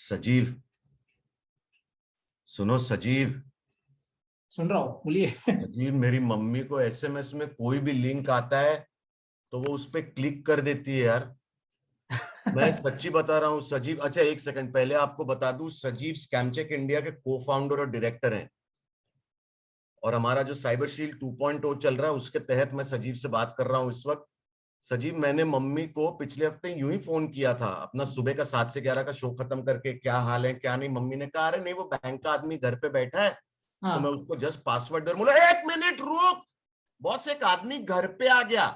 सजीव, सुनो सजीव। सुन रहा हूँ, बोलिए। सजीव, मेरी मम्मी को एसएमएस में कोई भी लिंक आता है तो वो उस पर क्लिक कर देती है यार। मैं सच्ची बता रहा हूँ सजीव। अच्छा एक सेकंड, पहले आपको बता दूं, सजीव स्कैमचेक इंडिया के को फाउंडर और डायरेक्टर हैं, और हमारा जो साइबर शील्ड 2.0 चल रहा है उसके तहत मैं सजीव से बात कर रहा हूँ इस वक्त। सजीव, मैंने मम्मी को पिछले हफ्ते यूं ही फोन किया था, अपना सुबह का 7 से 11 का शो खत्म करके, क्या हाल है क्या नहीं। मम्मी ने कहा अरे नहीं, वो बैंक का आदमी घर पे बैठा है। तो मैं हाँ, उसको जस्ट पासवर्ड दे, बोला 1 मिनट रुक बॉस, एक आदमी घर पे आ गया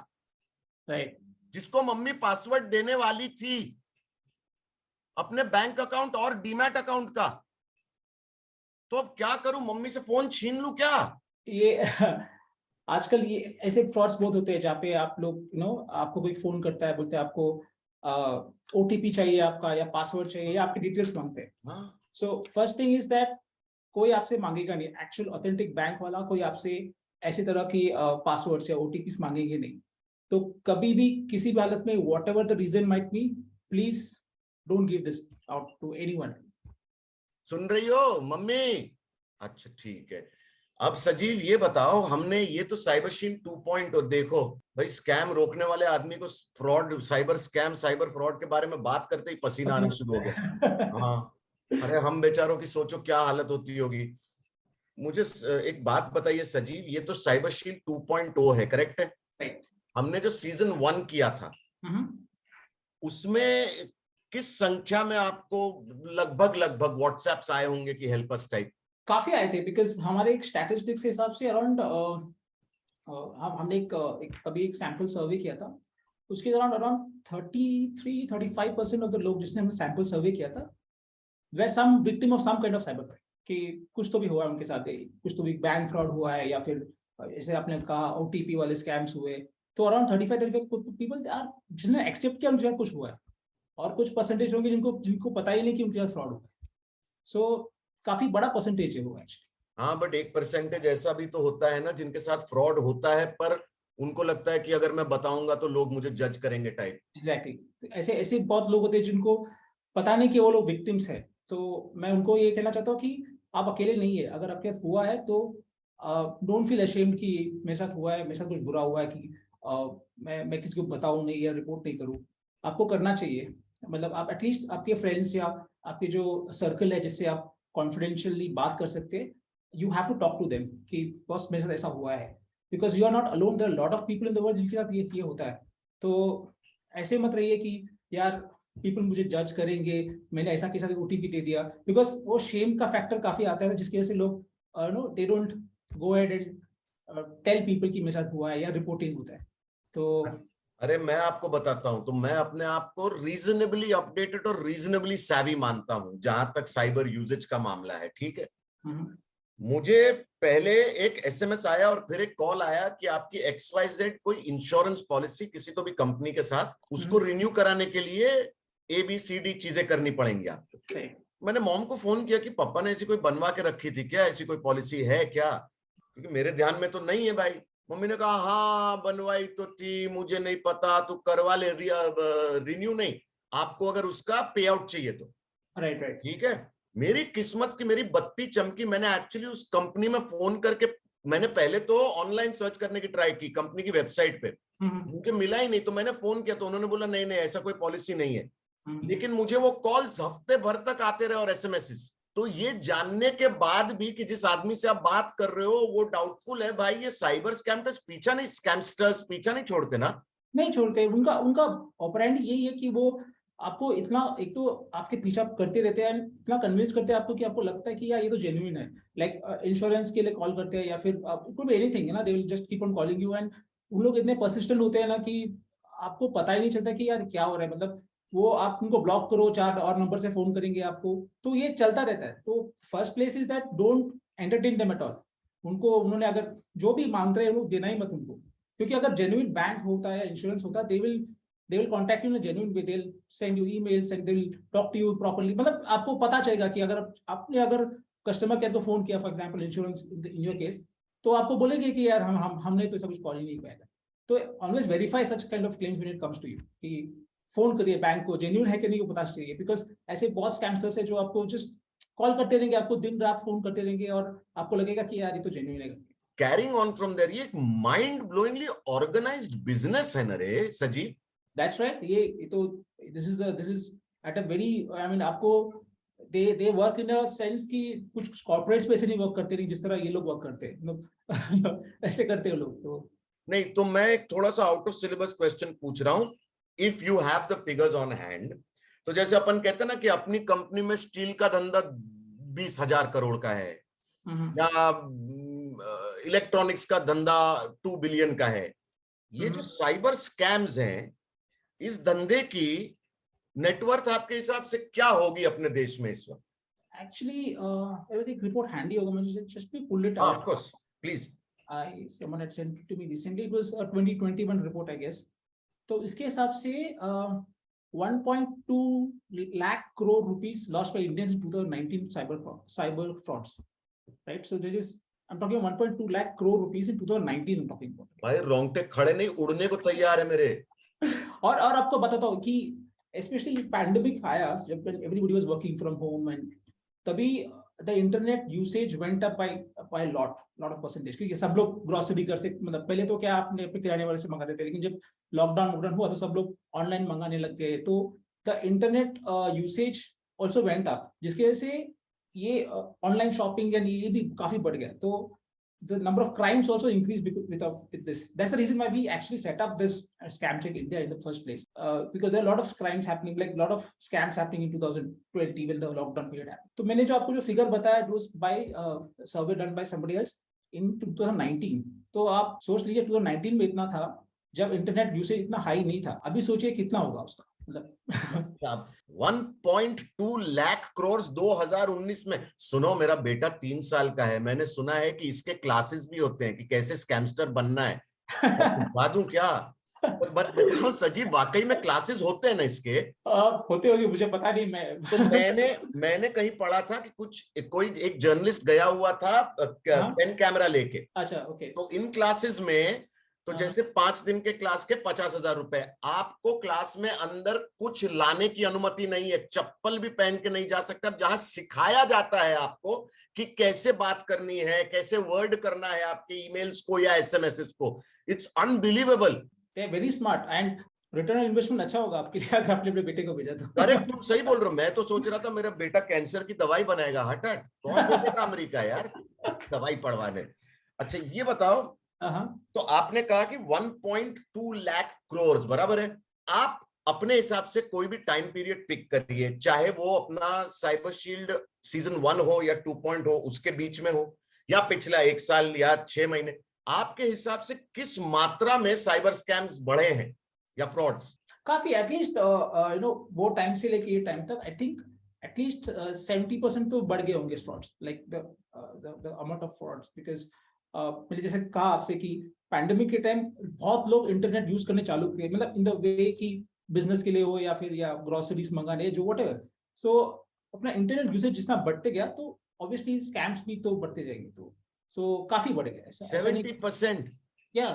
राइट। जिसको मम्मी पासवर्ड देने वाली थी अपने बैंक अकाउंट और डीमैट अकाउंट का। तो अब क्या करूं, मम्मी से फोन छीन लूं क्या? ये आजकल ये ऐसे फ्रॉड्स बहुत होते हैं जहाँ पे आप लोग आपको कोई फोन करता है, बोलते हैं आपको ओटीपी चाहिए आपका, या पासवर्ड चाहिए, या आपकी डिटेल्स मांगते हैं। हाँ? So first thing is that कोई आपसे मांगेगा नहीं, एक्चुअल ऑथेंटिक बैंक वाला कोई आपसे ऐसी तरह की पासवर्ड्स या ओटीपी मांगेंगे नहीं। तो कभी भी किसी भी हालत में, whatever the reason might be, please don't give this out to anyone. सुन रही हो मम्मी? अच्छा ठीक है। अब सजीव ये बताओ, हमने ये तो साइबर शील्ड 2.0 देखो भाई, स्कैम रोकने वाले आदमी को fraud, cyber scam, cyber fraud के बारे में बात करते ही पसीना आना शुरू हो गया। हाँ, अरे हम बेचारों की सोचो क्या हालत होती होगी। मुझे एक बात बताइए सजीव, ये तो साइबर शील्ड 2.0 है, करेक्ट है? हमने जो सीजन 1 किया था उसमें किस संख्या में आपको लगभग लगभग व्हाट्सएप्स आए होंगे कि हेल्प अस टाइप? काफी आए थे, बिकॉज हमारे एक स्टैटिस्टिक्स के हिसाब से अराउंड हमने कभी एक सैंपल सर्वे किया था। उसके दौरान अराउंड 33-35% ऑफ द लोग जिसने हमने सैंपल सर्वे किया था, वे some victim of some kind of cyber crime, कि कुछ तो भी हुआ है उनके साथ, कुछ तो भी बैंक फ्रॉड हुआ है, या फिर जैसे आपने कहा ओटीपी वाले स्कैम्स हुए। तो अराउंड 35 पीपल आर जिन्होंने एक्सेप्ट किया उनके साथ कुछ हुआ है, और कुछ परसेंटेज होंगे जिनको जिनको पता ही नहीं कि उनके साथ फ्रॉड हुआ है। सो काफी बड़ा परसेंटेज है वो एक्चुअली। हाँ, बट एक परसेंटेज ऐसा भी तो होता है ना जिनके साथ फ्रॉड होता है, पर उनको लगता है कि अगर मैं बताऊंगा तो लोग मुझे जज करेंगे टाइप। एग्जैक्टली। ऐसे ऐसे बहुत लोग होते हैं जिनको पता नहीं कि वो लोग विक्टिम्स है। तो मैं उनको ये कहना चाहता हूँ कि आप अकेले नहीं है, अगर आपके साथ हुआ है तो डोंट फील अशेम्ड कि मेरे साथ हुआ है, मेरे साथ कुछ बुरा हुआ है, कि मैं किसी को बताऊं नहीं या रिपोर्ट नहीं करूं। आपको करना चाहिए। मतलब आप एटलीस्ट आपके फ्रेंड्स या आपके जो सर्कल है जिससे आप कॉन्फिडेंशियली बात कर सकते हैं, you have to talk to them कि बस मेरे साथ ऐसा हुआ है। Because you are not alone, there are lot of people in the world जिनके साथ ये होता है। तो ऐसे मत रहिए कि यार पीपल मुझे जज करेंगे, मैंने ऐसा किसी को ओटीपी दे दिया। बिकॉज वो शेम का फैक्टर काफी आता है, जिसकी वजह से लोग no they don't go ahead and tell people कि मेरे साथ हुआ है या रिपोर्टिंग होता है। तो अरे मैं आपको बताता हूं, तो मैं अपने आप को रीजनेबली अपडेटेड और रीजनेबली सैवी मानता हूं जहां तक साइबर यूजेज का मामला है, ठीक है? मुझे पहले एक एसएमएस आया और फिर एक कॉल आया कि आपकी XYZ कोई इंश्योरेंस पॉलिसी किसी तो भी कंपनी के साथ, उसको रिन्यू कराने के लिए ABCD चीजें करनी पड़ेंगी आपको। मैंने मॉम को फोन किया कि पापा ने ऐसी कोई बनवा के रखी थी क्या, ऐसी कोई पॉलिसी है क्या, क्योंकि मेरे ध्यान में तो नहीं है भाई। मम्मी ने कहा हाँ बनवाई तो थी, मुझे नहीं पता, तू करवा ले, रिन्यू नहीं, आपको अगर उसका पे आउट चाहिए तो। Right right. ठीक है, मेरी किस्मत की मेरी बत्ती चमकी। मैंने एक्चुअली उस कंपनी में फोन करके, मैंने पहले तो ऑनलाइन सर्च करने की ट्राई की कंपनी की वेबसाइट पे, मुझे मिला ही नहीं। तो मैंने फोन किया तो उन्होंने बोला नहीं नहीं ऐसा कोई पॉलिसी नहीं है। लेकिन मुझे वो कॉल्स हफ्ते भर तक आते रहे और एसएमएस। तो ये जानने के बाद भी कि जिस आदमी से आप बात कर रहे हो वो डाउटफुल है, भाई ये साइबर स्कैमर्स पीछा नहीं, स्कैमस्टर्स पीछा नहीं छोड़ते ना। नहीं छोड़ते। उनका उनका ऑपरेंड यही है कि वो आपको इतना, एक तो आपके पीछा करते रहते हैं, इतना कन्विंस करते हैं आपको कि आपको लगता है कि यार ये तो जेन्युइन है। लाइक इंश्योरेंस के लिए कॉल करते हैं, या फिर कुड बी एनीथिंग है ना, they will just keep on calling you. And उन लोग इतने परसिस्टेंट होते हैं ना कि आपको पता ही नहीं चलता कि यार क्या हो रहा है। मतलब वो आप उनको ब्लॉक करो, 4 और नंबर से फोन करेंगे आपको, तो ये चलता रहता है। तो first place is that don't entertain them at all. उनको उन्होंने अगर जो भी मांग रहे हैं वो देना ही मत उनको। क्योंकि अगर जेन्युइन बैंक होता है या इंश्योरेंस होता है, they will contact you in a genuine way, they will send you emails and they will talk to you properly. मतलब आपको पता चलेगा कि अगर आपने अगर कस्टमर केयर को फोन किया, for example insurance in your case, तो आपको बोलेंगे कि यार हमने तो ऐसा कुछ कॉल ही नहीं किया था। तो always verify such kind of claims when it comes to you कि फोन करिए बैंक को, जेन्युइन है कि नहीं वो पता चाहिए, बिकॉज ऐसे बहुत स्कैमस्टर्स है जो आपको जस्ट कॉल करते रहेंगे, आपको दिन रात फोन करते रहेंगे और आपको लगेगा कि यार ये तो जेन्युइन है। कैरिंग ऑन फ्रॉम देयर, ये एक माइंड ब्लोइंगली ऑर्गेनाइज्ड बिजनेस है ना रे सजीव। That's right. ये तो this is at a very, I mean आपको they work in a sense कि कुछ कॉर्पोरेट्स पे से नहीं वर्क करते, नहीं जिस तरह ये लोग वर्क करते हैं, मतलब ऐसे करते हैं लोग। तो नहीं तो मैं एक थोड़ा सा आउट ऑफ सिलेबस क्वेश्चन पूछ रहा हूं, if you have the figures on hand. तो जैसे अपन कहते हैं ना कि अपनी कंपनी में स्टील का धंधा 20,000 करोड़ का है, या इलेक्ट्रॉनिक्स का धंधा 2 बिलियन का है, ये जो साइबर स्कैम्स हैं, इस धंधे की नेटवर्थ आपके हिसाब से क्या होगी अपने देश में इस वक्त? एक्चुअली एक रिपोर्ट हैंडी होगा, मुझे जस्ट भी pull it off out. Course please. Someone had sent it to me recently. It was a 2021 report, I guess. तो इसके हिसाब से 1.2 lakh crore rupees lost by Indians in 2019 cyber frauds, right? So there is, I'm talking 1.2 lakh crore rupees in 2019 I'm talking about. भाई रोंगटे खड़े नहीं, उड़ने को तैयार है मेरे। और आपको बताता हूँ कि स्पेशली पैंडेमिक आया जब everybody was working from home, and तभी the internet usage went up by lot of percentage, क्योंकि सब लोग ग्रोसरी घर से, मतलब पहले तो क्या आपने अपने किराने वाले से मंगाते थे, लेकिन जब लॉकडाउन हुआ तो सब लोग ऑनलाइन मंगाने लग गए, तो the internet usage also went up, जिसकी वजह से ये ऑनलाइन शॉपिंग यानी ये भी काफी बढ़ गया। तो the number of crimes also increased with this. That's the reason why we actually set up this scam check India in the first place, because there are a lot of crimes happening, like a lot of scams happening in 2020 when the lockdown period happened. तो मैंने जो आपको जो figure बताया, it was by survey done by somebody else in 2019. तो आप सोच लीजिए 2019 में इतना था जब इंटरनेट यूसेज इतना हाई नहीं था, अभी सोचिए कितना होगा उसका, मतलब 1.2 लाख करोड़ 2019 में। सुनो, मेरा बेटा 3 साल का है, मैंने सुना है कि इसके क्लासेस भी होते हैं कि कैसे स्कैमस्टर बनना है। बता दूं क्या? बताओ सजीव, वाकई में क्लासेस होते हैं ना इसके? होते होंगे, मुझे पता नहीं। मैं तो मैंने कहीं पढ़ा था कि कोई एक जर्नलिस्ट गया हुआ था पेन कैमरा लेके। अच्छा, ओके। तो इन क्लासेस में तो जैसे 5 दिन के क्लास के 50,000 रुपए, आपको क्लास में अंदर कुछ लाने की अनुमति नहीं है, चप्पल भी पहन के नहीं जा सकता। जहां सिखाया जाता है आपको कि कैसे बात करनी है, कैसे वर्ड करना है आपके ईमेल्स को या एसएमएस को। It's unbelievable. They are very smart, and return investment अच्छा होगा आपके लिए अगर आपने अपने बेटे को भेजा तो। अरे तुम सही बोल रहे हो। मैं तो सोच रहा था मेरा बेटा कैंसर की दवाई बनाएगा। हट कौन भेजेगा अमेरिका यार दवाई पढ़वाने। अच्छा ये बताओ, तो आपने कहा कि 1.2 लाख करोड़ बराबर है। आप अपने हिसाब से कोई भी टाइम पीरियड पिक करिए, चाहे वो अपना साइबर शील्ड सीजन 1 हो या 2 हो, उसके बीच में हो, या पिछला 1 साल या 6 महीने। आपके हिसाब से किस मात्रा में साइबर स्कैम्स बढ़े हैं या फ्रॉड्स? काफी, एटलीस्ट वो टाइम से लेके ये टाइम तक आई थिंक एटलीस्ट 70% तो बढ़ गए होंगे frauds, like the amount of frauds, because मैंने जैसे कहा आपसे कि पैंडेमिक के टाइम बहुत लोग इंटरनेट यूज करने चालू किए, मतलब इन द वे कि बिजनेस के लिए हो या फिर या ग्रोसरीज मंगाने जो व्हाटएवर। सो अपना इंटरनेट यूसेज जितना बढ़ते गया तो ऑब्वियसली स्कैम्स भी तो बढ़ते जाएंगे, तो सो काफी बढ़ गया। 70%? या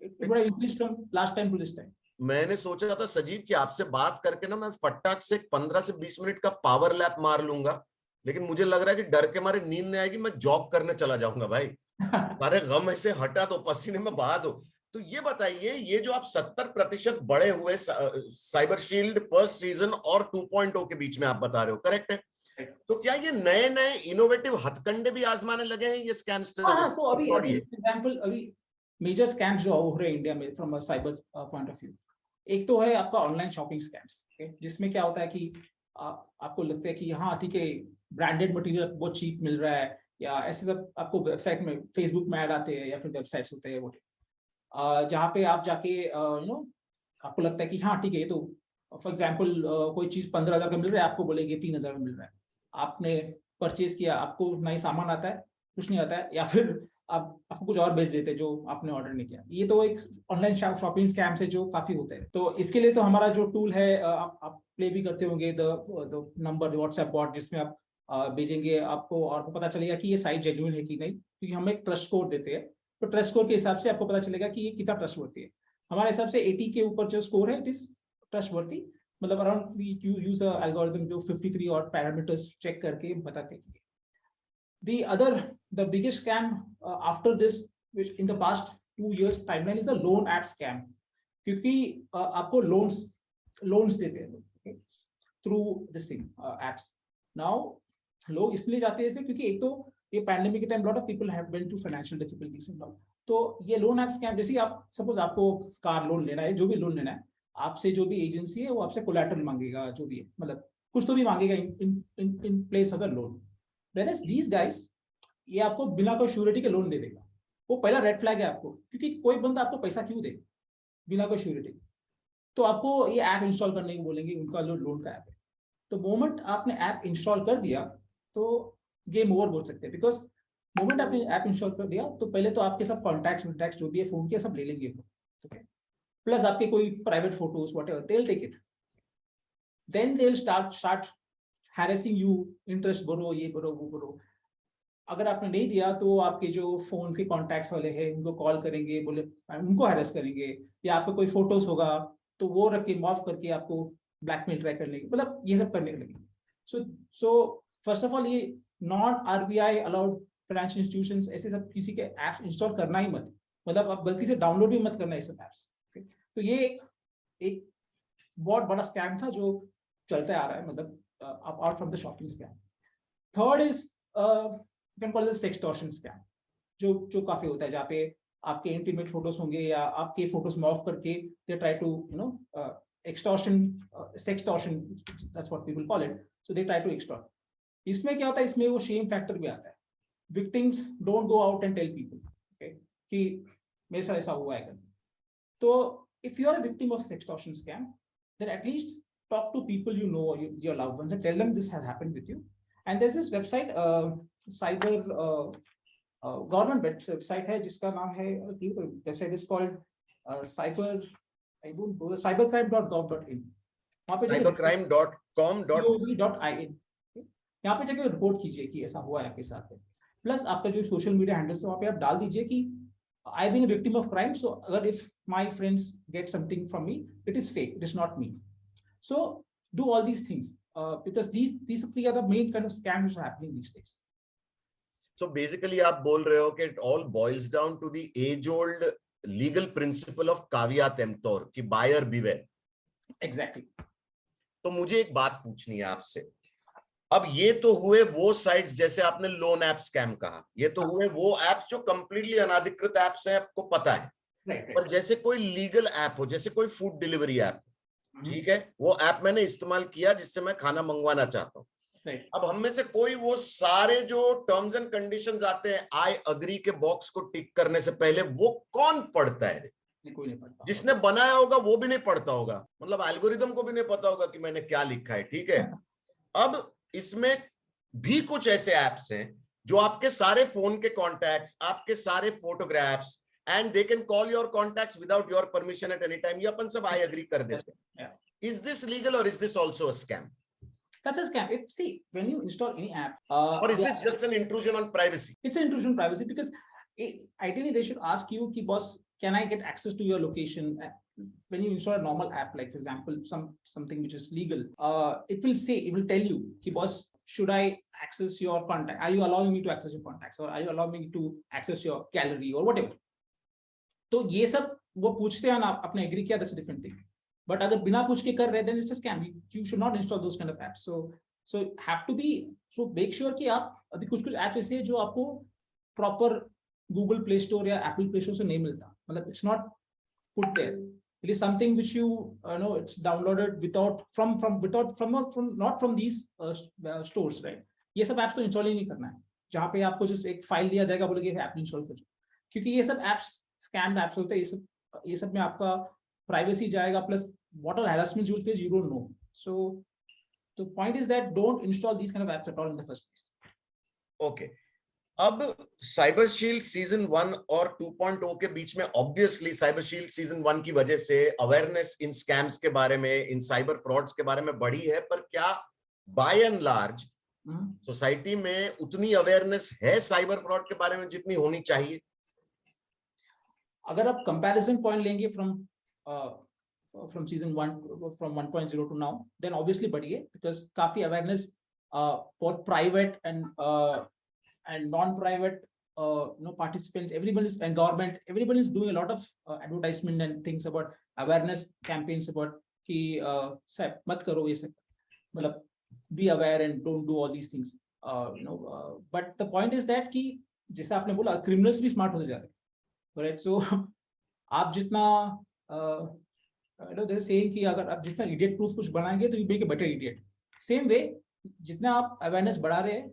इट बड़ा increase from last time to this time. मैंने सोचा था सजीव कि आपसे बात करके ना मैं फटाक से 15 से 20 मिनट का पावर लैप मार लूंगा, लेकिन मुझे लग रहा है कि डर के मारे नींद नहीं आएगी, मैं जॉग करने चला जाऊंगा भाई। सारे गम ऐसे हटा तो पसीने में बहा दो। तो ये बताइए, ये जो आप 70% बढ़े हुए साइबर शील्ड फर्स्ट सीजन और 2.0 के बीच में आप बता रहे हो, करेक्ट है? तो क्या ये नए नए इनोवेटिव हथकंडे भी आजमाने लगे हैं ये स्कैमस्टर्स? तो अभी एग्जांपल, अभी मेजर स्कैम्स जो हो रहे हैं इंडिया में from a cyber point of view, एक तो है आपका ऑनलाइन शॉपिंग स्कैम्स, जिसमें क्या होता है कि आपको लगता है कि हाँ ठीक है, ब्रांडेड मटेरियल बहुत चीप मिल रहा है, या ऐसे सब आपको वेबसाइट में फेसबुक में ऐड आते हैं या फिर वेबसाइट्स होते हैं वो, जहाँ पे आप जाके आपको लगता है कि हाँ ठीक है, तो फॉर एग्जांपल कोई चीज 15,000 का मिल रहा है, आपको बोलेंगे 3,000 में मिल रहा है। आपने परचेज किया, आपको ना ही सामान आता है, कुछ नहीं आता है, या फिर आपको कुछ और बेच देते हैं जो आपने ऑर्डर नहीं किया। ये तो एक ऑनलाइन शॉपिंग स्कैम से जो काफी होते हैं। तो इसके लिए तो हमारा जो टूल है, आप प्ले भी करते होंगे, द नंबर व्हाट्सएप बॉट, जिसमें आप भेजेंगे आपको और आपको पता चलेगा कि ये साइट जेन्युइन है कि नहीं, क्योंकि हम एक ट्रस्ट स्कोर देते हैं। तो ट्रस्ट स्कोर के हिसाब से आपको पता चलेगा कि ये कितना ट्रस्ट होती है। हमारे हिसाब से 80 के ऊपर जो स्कोर है, इट इज ट्रस्टवर्थी, मतलब around we use a algorithm जो 53 और पैरामीटर्स चेक करके बताते हैं। The other, the biggest scam after this, which in the past 2 years timeline, is the loan app scam. क्योंकि आपको loans देते हैं through this thing apps. Now लोग इसलिए जाते हैं इसलिए क्योंकि एक तो ये पैंडेमिक के time lot of people have went to financial difficulties and all. तो ये लोन ऐप स्कैम, जैसे आप सपोज आपको कार लोन लेना है, जो भी लोन लेना है, आपसे जो भी एजेंसी है वो आपसे कोलैटरल मांगेगा, जो भी है, मतलब कुछ तो भी मांगेगा in place of the loan. Whereas these guys, ये आपको बिना कोई श्योरिटी के लोन दे देगा। वो पहला रेड फ्लैग है आपको, क्योंकि कोई बंदा आपको पैसा क्यों दे बिना कोई श्योरिटी? तो आपको ये ऐप इंस्टॉल करने को बोलेंगे, उनका जो लोन का ऐप है। तो मोमेंट आपने ऐप इंस्टॉल कर दिया तो गेम ओवर बोल सकते हैं, बिकॉज मोमेंट आपने ऐप इंस्टॉल कर दिया तो पहले तो आपके सब कॉन्टैक्ट्स जो भी है फोन के सब ले लेंगे, प्लस आपके कोई private photos whatever, they will take it, then they will start harassing you, interest भरो, ये भरो, वो भरो। अगर आपने नहीं दिया तो आपके जो फोन के कॉन्टैक्ट्स वाले हैं उनको कॉल करेंगे, बोले उनको हैरेस करेंगे, या आपका कोई फोटोज होगा तो वो रख के मॉफ करके आपको ब्लैकमेल ट्राई करने, मतलब ये सब करने लगे। सो फर्स्ट ऑफ ऑल, ये non RBI allowed financial institutions ऐसे सब किसी के ऐप्स इंस्टॉल करना ही मत, मतलब आप गलती से डाउनलोड भी मत करना ये सब ऐप्स। तो ये एक बहुत बड़ा स्कैम था जो चलते आ रहा है, मतलब apart from the shopping scam. Third is you can call it sextortion scam, जो काफी होता है, जहाँ पे आपके इंटीमेट फोटोज होंगे या आपके फोटोज मॉफ करके they try to extortion, sextortion, that's what people call it, so they try to extort. इसमें क्या होता है, इसमें वो शेम फैक्टर भी आता है, victims don't go out and tell people, okay, कि मेरे साथ ऐसा हुआ है। तो if you are a victim of a sextortion scam, then at least talk to people you know or your loved ones and tell them this has happened with you. And there's this website, cyber government website है जिसका नाम है, website is called cybercrime.gov.in। वहाँ पे cybercrime.com.in, यहाँ पे जाके report कीजिए कि ऐसा हुआ है आपके साथ। प्लस आपका जो सोशल मीडिया हैंडल्स है वहाँ पे आप डाल दीजिए कि I been a victim of crime, so अगर if my friends get something from me, it is fake, it is not me. So do all these things because these three are the main kind of scams which are happening these days. So basically आप बोल रहे हो कि it all boils down to the age old legal principle of caveat emptor कि buyer beware. Exactly. तो मुझे एक बात पूछनी है आपसे। अब ये तो हुए वो साइट्स, जैसे आपने लोन ऐप स्कैम कहा, ये तो हुए वो ऐप्स जो कंप्लीटली अनाधिकृत ऐप्स हैं, आपको पता है। पर जैसे कोई लीगल ऐप हो, जैसे कोई फूड डिलीवरी ऐप, ठीक है, वो ऐप मैंने इस्तेमाल किया जिससे मैं खाना मंगवाना चाहता हूँ। अब हम में से कोई वो सारे जो टर्म्स एंड कंडीशंस आते हैं, आई अग्री के बॉक्स को टिक करने से पहले, वो कौन पढ़ता है? कोई नहीं पढ़ता। जिसने बनाया होगा वो भी नहीं पढ़ता होगा, मतलब एल्गोरिदम को भी नहीं पता होगा कि मैंने क्या लिखा है, ठीक है। अब इसमें भी कुछ ऐसे ऐप्स हैं जो आपके सारे फोन के कॉन्टैक्ट्स, आपके सारे photographs, and they can call your contacts without your permission at any time, ये अपन सब I agree कर देते हैं। Is this legal or is this also a scam? That's a scam. If see, when you install any app, or is it just an intrusion on privacy? It's an intrusion on privacy because ideally they should ask you कि boss, can I get access to your location? When you install a normal app, like for example something which is legal, it will tell you कि boss, should I access your contact? Are you allowing me to access your contacts, or are you allowing me to access your gallery or whatever? तो ये सब वो पूछते हैं ना, आपने agree किया, that's a different thing. But अगर बिना पूछ के कर रहे then it's a scam. You should not install those kind of apps. So have to be, so make sure कि आप, अभी कुछ ऐप्स ऐसे हैं जो आपको प्रॉपर गूगल प्ले स्टोर या एप्पल प्ले स्टोर से नहीं मिलता, मतलब it's not put there, it is something which you know it's downloaded without not from these stores, right. ये सब एप्स तो इंस्टॉल ही नहीं करना है, जहाँ पे आपको जस्ट एक फाइल दिया जाएगा, बोलेंगे ऐप इंस्टॉल करो, क्योंकि ये सब एप्स स्कैम ऐप्स होते हैं। ये सब में आपका प्राइवेसी जाएगा, plus what are harassments you will face, you don't know. So the point is that don't install these kind of apps at all in the first place. Okay, अब cyber shield season 1 और 2.0 के बीच में obviously cyber shield season 1 की वजह से awareness in scams के बारे में, इन साइबर फ्रॉड्स के बारे में बढ़ी है, पर क्या बाय एंड लार्ज सोसाइटी में उतनी अवेयरनेस है साइबर फ्रॉड के बारे में जितनी होनी चाहिए? अगर आप कंपैरिजन पॉइंट लेंगे from from season 1 from 1.0 to now, then obviously बढ़ी है, because काफी awareness both private and non-private participants, everybody is, and government, everybody is doing a lot of advertisement and things about awareness campaigns about कि सब मत करो ये सब, मतलब be aware and don't do all these things, but the point is that कि जैसा आपने बोला criminals भी smart होते जा रहे हैं, right? So आप जितना they're saying कि अगर आप जितना idiot proof कुछ बनाएंगे तो you make a better idiot. Same way जितना आप awareness बढ़ा रहे हैं,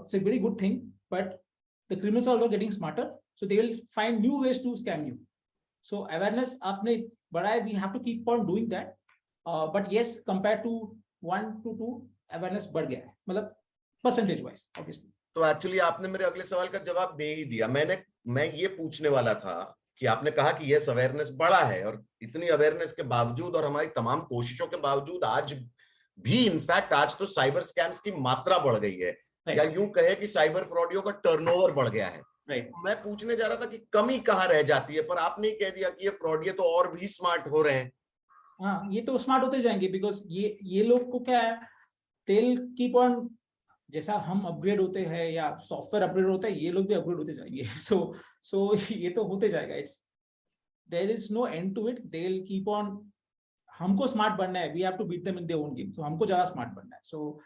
it's a very good thing, but the criminals are also getting smarter, so they will find new ways to scam you. So awareness आपने बढ़ाया, we have to keep on doing that, but yes, compared to 1 to 2, awareness बढ़ गया है, मतलब percentage wise obviously. तो actually आपने मेरे अगले सवाल का जवाब दे ही दिया. मैं ये पूछने वाला था कि आपने कहा कि यस अवेयरनेस बढ़ा है, और इतनी अवेयरनेस के बावजूद और हमारी तमाम कोशिशों के बावजूद आज भी, इनफैक्ट आज तो साइबर स्कैम्स की मात्रा बढ़ गई है, या यूं कहे कि साइबर फ्रॉडियों का टर्नओवर बढ़ गया है. मैं पूछने जा रहा था कि कमी कहाँ रह जाती है, पर आपने कह दिया कि ये फ्रॉडिये तो और भी स्मार्ट हो रहे हैं. हाँ, ये तो स्मार्ट होते जाएंगे, बिकॉज ये लोग को क्या है, तेल कीप ऑन, जैसा हम अपग्रेड होते हैं या सॉफ्टवेयर अपग्रेड होता है, ये लोग भी अपग्रेड होते जाएंगे. सो ये तो होते जाएगा. It's there is no end to it. They will keep on. हमको स्मार्ट बनना है, we have to beat them in their own game. So हमको ज्यादा स्मार्ट बनना है. So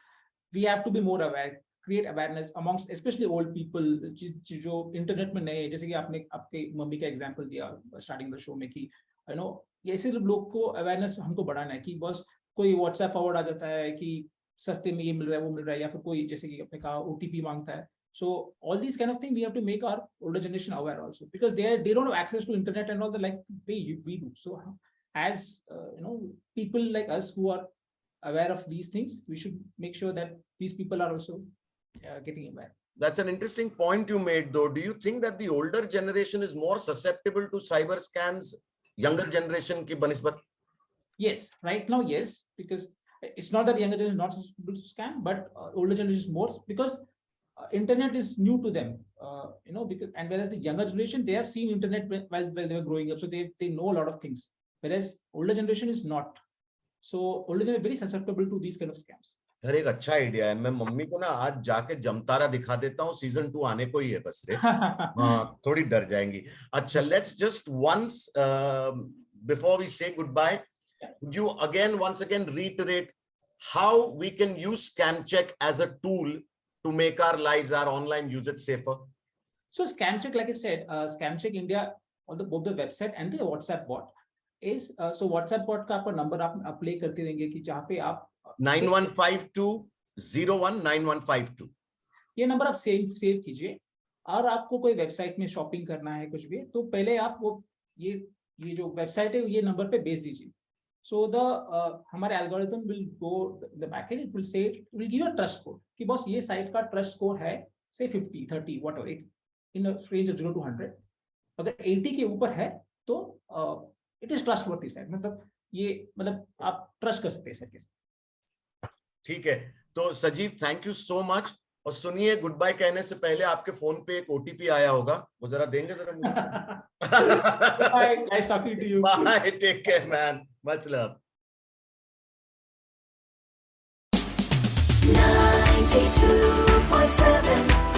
we have to be more aware, create awareness amongst specially old people जो internet में नए, जैसे कि आपने आपके मम्मी का एग्जांपल दिया स्टार्टिंग द शो में कि ऐसे लोग को अवेयरनेस हमको बढ़ाना है कि बस कोई व्हाट्सएप फॉरवर्ड आ जाता है कि सस्ते में ये मिल रहा है, वो मिल रहा है, या फिर कोई जैसे कि आपने कहा ओटीपी मांगता है. So all these kind of things we have to make our older generation aware also, because they don't have access to internet and all the like we do. So as people like us who are aware of these things, we should make sure that these people are also getting aware. That's an interesting point you made, though. Do you think that the older generation is more susceptible to cyber scams, younger generation ki banisbat? Yes, right now yes, because it's not that the younger generation is not susceptible to scam, but older generation is more, because internet is new to them, because, and whereas the younger generation, they have seen internet while they were growing up, so they know a lot of things, whereas older generation is not. So older generation is very susceptible to these kind of scams. अरे एक अच्छा idea है. मैं mummy को ना आज जाके जमतारा दिखा देता हूँ, सीजन 2 आने को ही है बस रे. हाँ, थोड़ी डर जाएंगी. अच्छा, let's just once before we say goodbye, would you once again reiterate how we can use ScamCheck as a tool to make our lives, our online usage safer? So ScamCheck, like I said, ScamCheck India, on both the website and the WhatsApp bot is, so WhatsApp bot का आपका number आप play करते रहेंगे कि जहाँ पे आप 9152019152 ये नंबर आप सेव कीजिए. और आपको कोई वेबसाइट में शॉपिंग करना है कुछ भी, तो पहले आप वो ये जो वेबसाइट है ये नंबर पे भेज दीजिए. So हमारे algorithm will go the backend, it will say, it will give you a trust score कि बस ये साइट का ट्रस्ट स्कोर है say 50, 30, whatever, in a range of 0 to 100. अगर 80 के ऊपर है तो it is trustworthy साइट, मतलब आप ट्रस्ट कर सकते हैं साइट के साथ. ठीक है. तो सजीव, थैंक यू सो मच. और सुनिए, गुड बाय कहने से पहले आपके फोन पे एक ओटीपी आया होगा, वो जरा देंगे जरा मुझे. Bye, nice talking to you. Bye, take care man, much love. 92.7